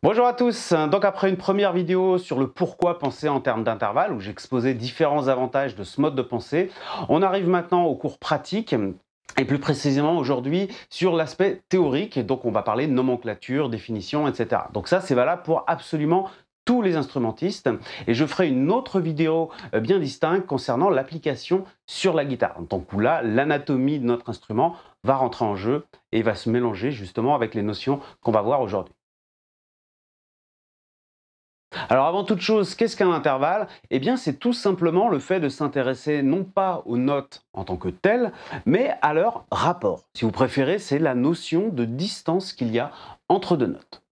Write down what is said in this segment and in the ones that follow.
Bonjour à tous, donc après une première vidéo sur le pourquoi penser en termes d'intervalle, où j'exposais différents avantages de ce mode de pensée, on arrive maintenant au cours pratique, et plus précisément aujourd'hui sur l'aspect théorique, donc on va parler de nomenclature, définition, etc. Donc ça c'est valable pour absolument tous les instrumentistes, et je ferai une autre vidéo bien distincte concernant l'application sur la guitare. Donc où là, l'anatomie de notre instrument va rentrer en jeu et va se mélanger justement avec les notions qu'on va voir aujourd'hui. Alors avant toute chose, qu'est-ce qu'un intervalle? Eh bien c'est tout simplement le fait de s'intéresser non pas aux notes en tant que telles, mais à leur rapport. Si vous préférez, c'est la notion de distance qu'il y a entre deux notes.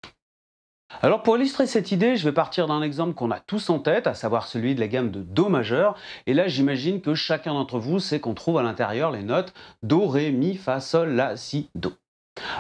Alors pour illustrer cette idée, je vais partir d'un exemple qu'on a tous en tête, à savoir celui de la gamme de Do majeur. Et là, j'imagine que chacun d'entre vous sait qu'on trouve à l'intérieur les notes Do, Ré, Mi, Fa, Sol, La, Si, Do.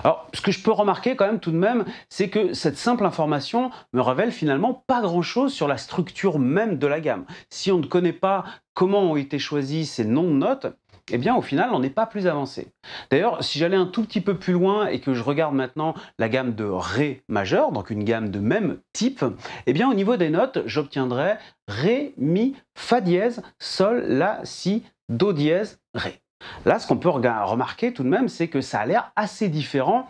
Alors, ce que je peux remarquer quand même tout de même, c'est que cette simple information me révèle finalement pas grand-chose sur la structure même de la gamme. Si on ne connaît pas comment ont été choisis ces noms de notes, eh bien au final, on n'est pas plus avancé. D'ailleurs, si j'allais un tout petit peu plus loin et que je regarde maintenant la gamme de Ré majeur, donc une gamme de même type, eh bien au niveau des notes, j'obtiendrai Ré, Mi, Fa dièse, Sol, La, Si, Do dièse, Ré. Là, ce qu'on peut remarquer tout de même, c'est que ça a l'air assez différent.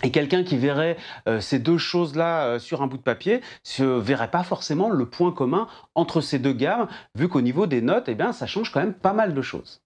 Et quelqu'un qui verrait ces deux choses-là sur un bout de papier ne verrait pas forcément le point commun entre ces deux gammes, vu qu'au niveau des notes, eh bien, ça change quand même pas mal de choses.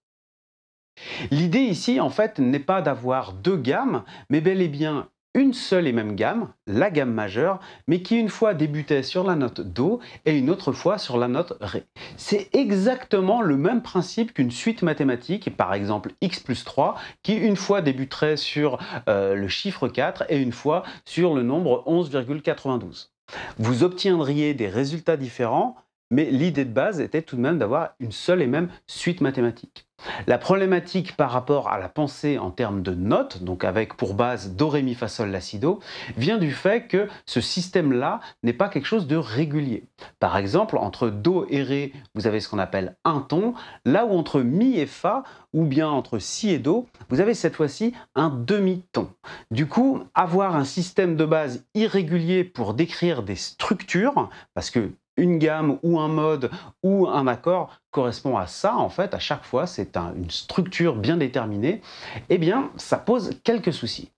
L'idée ici, en fait, n'est pas d'avoir deux gammes, mais bel et bien une seule et même gamme, la gamme majeure, mais qui une fois débutait sur la note Do et une autre fois sur la note Ré. C'est exactement le même principe qu'une suite mathématique, par exemple x plus 3, qui une fois débuterait sur le chiffre 4 et une fois sur le nombre 11,92. Vous obtiendriez des résultats différents, mais l'idée de base était tout de même d'avoir une seule et même suite mathématique. La problématique par rapport à la pensée en termes de notes, donc avec pour base Do, Ré, Mi, Fa, Sol, La, Si, Do, vient du fait que ce système-là n'est pas quelque chose de régulier. Par exemple, entre Do et Ré, vous avez ce qu'on appelle un ton, là où entre Mi et Fa, ou bien entre Si et Do, vous avez cette fois-ci un demi-ton. Du coup, avoir un système de base irrégulier pour décrire des structures, parce que une gamme ou un mode ou un accord correspond à ça, en fait, à chaque fois, c'est une structure bien déterminée, eh bien, ça pose quelques soucis.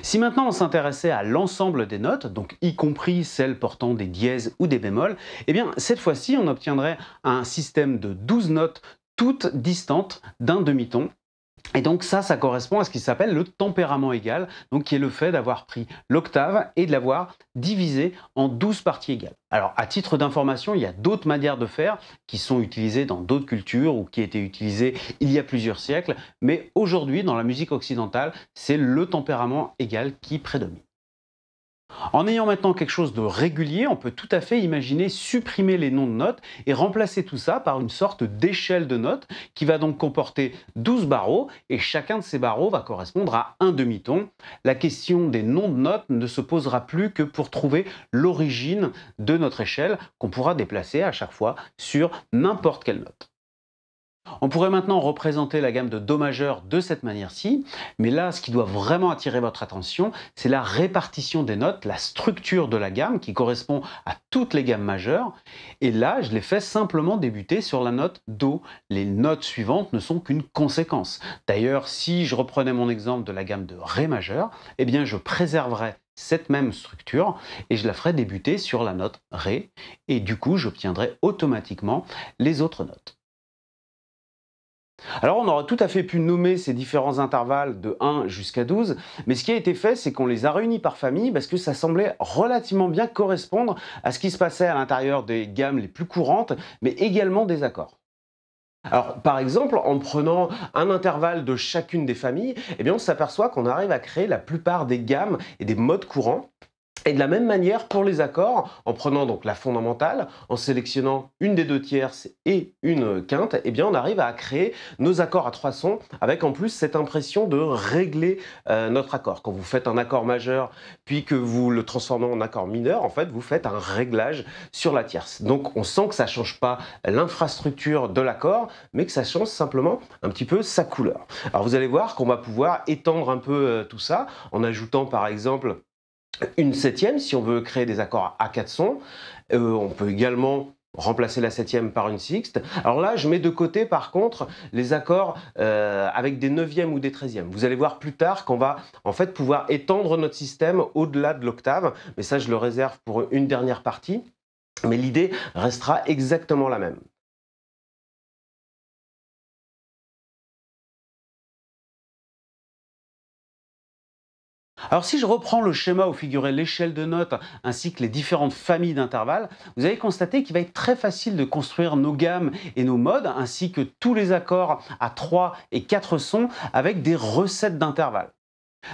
Si maintenant on s'intéressait à l'ensemble des notes, donc y compris celles portant des dièses ou des bémols, eh bien, cette fois-ci, on obtiendrait un système de 12 notes toutes distantes d'un demi-ton. Et donc ça correspond à ce qui s'appelle le tempérament égal, donc qui est le fait d'avoir pris l'octave et de l'avoir divisé en 12 parties égales. Alors à titre d'information, il y a d'autres manières de faire qui sont utilisées dans d'autres cultures ou qui étaient utilisées il y a plusieurs siècles, mais aujourd'hui dans la musique occidentale, c'est le tempérament égal qui prédomine. En ayant maintenant quelque chose de régulier, on peut tout à fait imaginer supprimer les noms de notes et remplacer tout ça par une sorte d'échelle de notes qui va donc comporter 12 barreaux et chacun de ces barreaux va correspondre à un demi-ton. La question des noms de notes ne se posera plus que pour trouver l'origine de notre échelle qu'on pourra déplacer à chaque fois sur n'importe quelle note. On pourrait maintenant représenter la gamme de Do majeur de cette manière-ci, mais là, ce qui doit vraiment attirer votre attention, c'est la répartition des notes, la structure de la gamme qui correspond à toutes les gammes majeures. Et là, je l'ai fait simplement débuter sur la note Do. Les notes suivantes ne sont qu'une conséquence. D'ailleurs, si je reprenais mon exemple de la gamme de Ré majeur, eh bien, je préserverais cette même structure et je la ferai débuter sur la note Ré. Et du coup, j'obtiendrai automatiquement les autres notes. Alors on aurait tout à fait pu nommer ces différents intervalles de 1 jusqu'à 12, mais ce qui a été fait, c'est qu'on les a réunis par famille parce que ça semblait relativement bien correspondre à ce qui se passait à l'intérieur des gammes les plus courantes, mais également des accords. Alors, par exemple, en prenant un intervalle de chacune des familles, eh bien, on s'aperçoit qu'on arrive à créer la plupart des gammes et des modes courants. Et de la même manière pour les accords, en prenant donc la fondamentale, en sélectionnant une des deux tierces et une quinte, eh bien on arrive à créer nos accords à trois sons avec en plus cette impression de régler notre accord. Quand vous faites un accord majeur puis que vous le transformez en accord mineur, en fait vous faites un réglage sur la tierce. Donc on sent que ça ne change pas l'infrastructure de l'accord, mais que ça change simplement un petit peu sa couleur. Alors vous allez voir qu'on va pouvoir étendre un peu tout ça en ajoutant par exemple une septième si on veut créer des accords à 4 sons. On peut également remplacer la septième par une sixte. Alors là, je mets de côté par contre les accords avec des neuvièmes ou des treizièmes. Vous allez voir plus tard qu'on va en fait pouvoir étendre notre système au-delà de l'octave, mais ça je le réserve pour une dernière partie. Mais l'idée restera exactement la même. Alors si je reprends le schéma où figurait l'échelle de notes ainsi que les différentes familles d'intervalles, vous allez constater qu'il va être très facile de construire nos gammes et nos modes ainsi que tous les accords à 3 et 4 sons avec des recettes d'intervalles.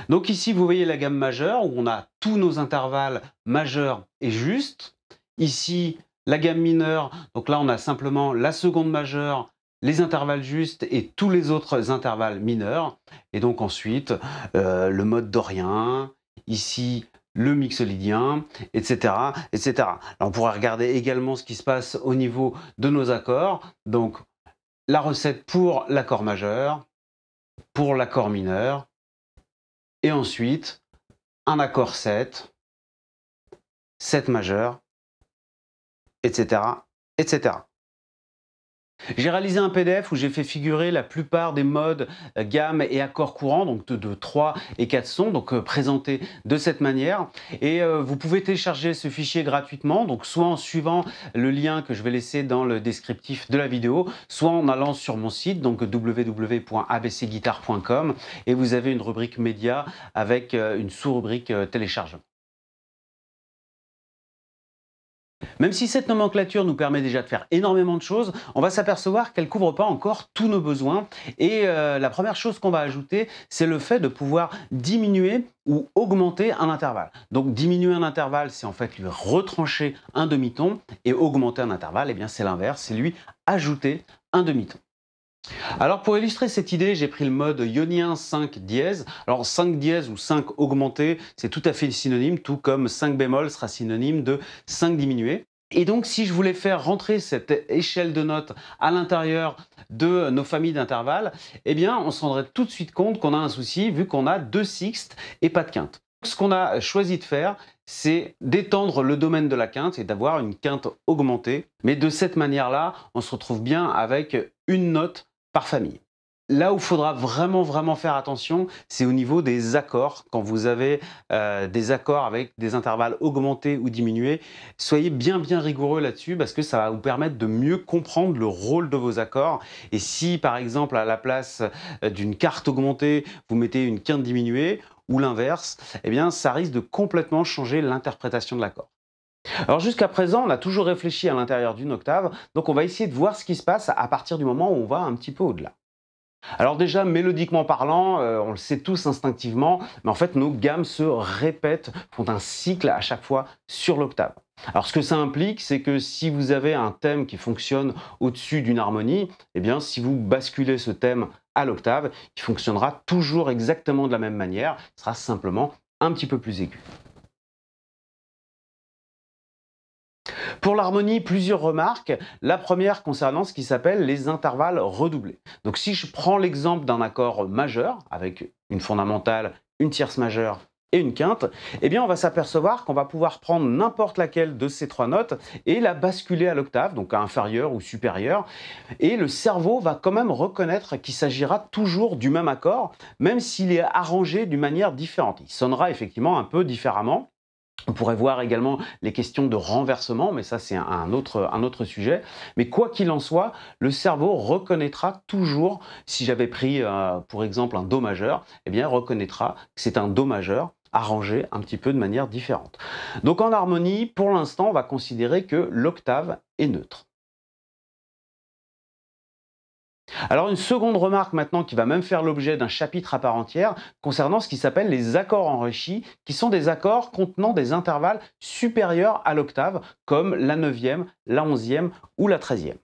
Donc ici vous voyez la gamme majeure où on a tous nos intervalles majeurs et justes. Ici la gamme mineure, donc là on a simplement la seconde majeure, les intervalles justes et tous les autres intervalles mineurs. Et donc ensuite, le mode dorien, ici le mixolydien, etc., etc. Alors, on pourrait regarder également ce qui se passe au niveau de nos accords. Donc la recette pour l'accord majeur, pour l'accord mineur, et ensuite un accord 7, 7 majeur, etc., etc. J'ai réalisé un PDF où j'ai fait figurer la plupart des modes, gammes et accords courants, donc de 3 et 4 sons, donc présentés de cette manière. Et vous pouvez télécharger ce fichier gratuitement, donc soit en suivant le lien que je vais laisser dans le descriptif de la vidéo, soit en allant sur mon site, donc www.abcguitar.com, et vous avez une rubrique média avec une sous-rubrique téléchargement. Même si cette nomenclature nous permet déjà de faire énormément de choses, on va s'apercevoir qu'elle ne couvre pas encore tous nos besoins. Et la première chose qu'on va ajouter, c'est le fait de pouvoir diminuer ou augmenter un intervalle. Donc diminuer un intervalle, c'est en fait lui retrancher un demi-ton, et augmenter un intervalle, eh bien c'est l'inverse, c'est lui ajouter un demi-ton. Alors pour illustrer cette idée, j'ai pris le mode ionien 5 dièse. Alors 5 dièse ou 5 augmenté, c'est tout à fait synonyme, tout comme 5 bémol sera synonyme de 5 diminué. Et donc si je voulais faire rentrer cette échelle de notes à l'intérieur de nos familles d'intervalles, eh bien on se rendrait tout de suite compte qu'on a un souci vu qu'on a 2 sixtes et pas de quinte. Ce qu'on a choisi de faire, c'est d'étendre le domaine de la quinte et d'avoir une quinte augmentée. Mais de cette manière-là, on se retrouve bien avec une note par famille. Là où il faudra vraiment faire attention, c'est au niveau des accords. Quand vous avez des accords avec des intervalles augmentés ou diminués, soyez bien rigoureux là-dessus parce que ça va vous permettre de mieux comprendre le rôle de vos accords. Et si par exemple à la place d'une quarte augmentée, vous mettez une quinte diminuée ou l'inverse, eh bien ça risque de complètement changer l'interprétation de l'accord. Alors jusqu'à présent, on a toujours réfléchi à l'intérieur d'une octave, donc on va essayer de voir ce qui se passe à partir du moment où on va un petit peu au-delà. Alors déjà, mélodiquement parlant, on le sait tous instinctivement, mais en fait nos gammes se répètent, font un cycle à chaque fois sur l'octave. Alors ce que ça implique, c'est que si vous avez un thème qui fonctionne au-dessus d'une harmonie, eh bien si vous basculez ce thème à l'octave, il fonctionnera toujours exactement de la même manière, il sera simplement un petit peu plus aigu. Pour l'harmonie, plusieurs remarques. La première concernant ce qui s'appelle les intervalles redoublés. Donc si je prends l'exemple d'un accord majeur, avec une fondamentale, une tierce majeure et une quinte, eh bien on va s'apercevoir qu'on va pouvoir prendre n'importe laquelle de ces trois notes et la basculer à l'octave, donc à inférieure ou supérieure. Et le cerveau va quand même reconnaître qu'il s'agira toujours du même accord, même s'il est arrangé d'une manière différente. Il sonnera effectivement un peu différemment. On pourrait voir également les questions de renversement, mais ça c'est un autre sujet. Mais quoi qu'il en soit, le cerveau reconnaîtra toujours, si j'avais pris pour exemple un Do majeur, eh bien reconnaîtra que c'est un Do majeur arrangé un petit peu de manière différente. Donc en harmonie, pour l'instant, on va considérer que l'octave est neutre. Alors une seconde remarque maintenant qui va même faire l'objet d'un chapitre à part entière concernant ce qui s'appelle les accords enrichis, qui sont des accords contenant des intervalles supérieurs à l'octave, comme la 9e, la 11e ou la 13e.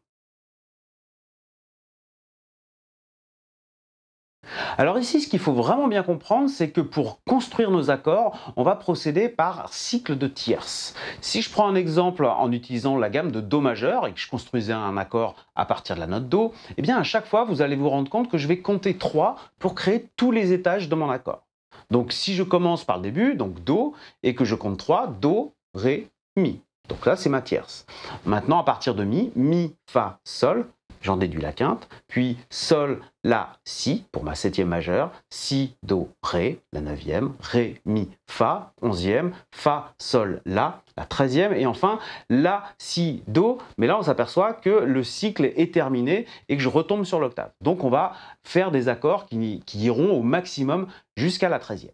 Alors ici, ce qu'il faut vraiment bien comprendre, c'est que pour construire nos accords, on va procéder par cycle de tierces. Si je prends un exemple en utilisant la gamme de Do majeur et que je construisais un accord à partir de la note Do, eh bien à chaque fois, vous allez vous rendre compte que je vais compter 3 pour créer tous les étages de mon accord. Donc si je commence par le début, donc Do, et que je compte 3, Do, Ré, Mi. Donc là, c'est ma tierce. Maintenant, à partir de Mi, Fa, Sol, j'en déduis la quinte, puis Sol, La, Si, pour ma septième majeure, Si, Do, Ré, la neuvième, Ré, Mi, Fa, onzième, Fa, Sol, La, la treizième, et enfin La, Si, Do, mais là on s'aperçoit que le cycle est terminé et que je retombe sur l'octave. Donc on va faire des accords qui iront au maximum jusqu'à la treizième.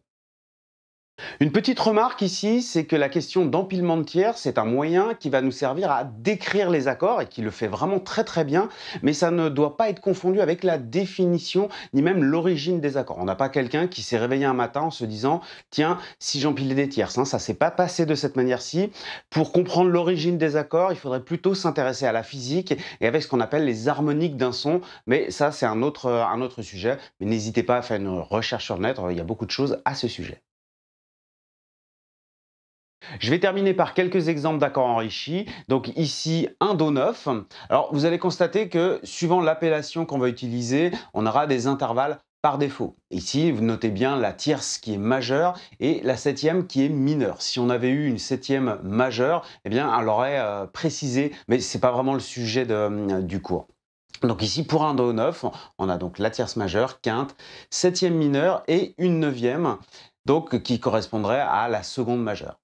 Une petite remarque ici, c'est que la question d'empilement de tierces, c'est un moyen qui va nous servir à décrire les accords et qui le fait vraiment très bien, mais ça ne doit pas être confondu avec la définition ni même l'origine des accords. On n'a pas quelqu'un qui s'est réveillé un matin en se disant « Tiens, si j'empilais des tierces, hein, ça ne s'est pas passé de cette manière-ci ». Pour comprendre l'origine des accords, il faudrait plutôt s'intéresser à la physique et avec ce qu'on appelle les harmoniques d'un son, mais ça c'est un autre sujet. Mais n'hésitez pas à faire une recherche sur le net, il y a beaucoup de choses à ce sujet. Je vais terminer par quelques exemples d'accords enrichis. Donc ici, un Do 9. Alors vous allez constater que suivant l'appellation qu'on va utiliser, on aura des intervalles par défaut. Ici, vous notez bien la tierce qui est majeure et la septième qui est mineure. Si on avait eu une septième majeure, eh bien, elle aurait précisé, mais ce n'est pas vraiment le sujet du cours. Donc ici, pour un Do 9, on a donc la tierce majeure, quinte, septième mineure et une neuvième, donc qui correspondrait à la seconde majeure.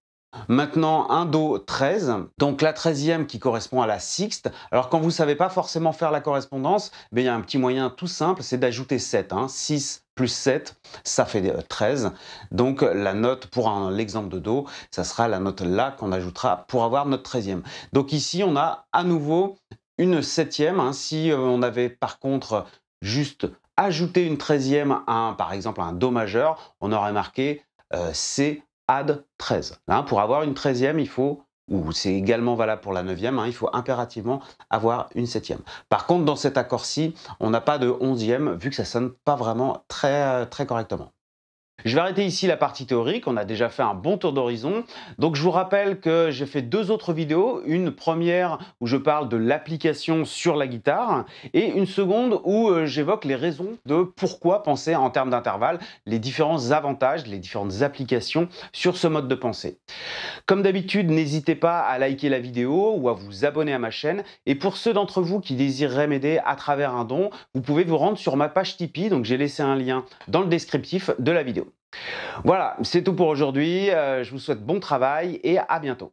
Maintenant, un Do 13, donc la 13e qui correspond à la sixte. Alors quand vous ne savez pas forcément faire la correspondance, il y a un petit moyen tout simple, c'est d'ajouter 7. 6 plus 7, ça fait 13. Donc la note pour l'exemple de Do, ça sera la note La qu'on ajoutera pour avoir notre 13e. Donc ici, on a à nouveau une septième. Si on avait par contre juste ajouté une 13e par exemple à un Do majeur, on aurait marqué C add 13. Pour avoir une 13e, il faut, ou c'est également valable pour la 9e, il faut impérativement avoir une 7e. Par contre, dans cet accord-ci, on n'a pas de 11e, vu que ça ne sonne pas vraiment très correctement. Je vais arrêter ici la partie théorique, on a déjà fait un bon tour d'horizon. Donc je vous rappelle que j'ai fait deux autres vidéos, une première où je parle de l'application sur la guitare et une seconde où j'évoque les raisons de pourquoi penser en termes d'intervalle, les différents avantages, les différentes applications sur ce mode de pensée. Comme d'habitude, n'hésitez pas à liker la vidéo ou à vous abonner à ma chaîne. Et pour ceux d'entre vous qui désireraient m'aider à travers un don, vous pouvez vous rendre sur ma page Tipeee, donc j'ai laissé un lien dans le descriptif de la vidéo. Voilà, c'est tout pour aujourd'hui. Je vous souhaite bon travail et à bientôt.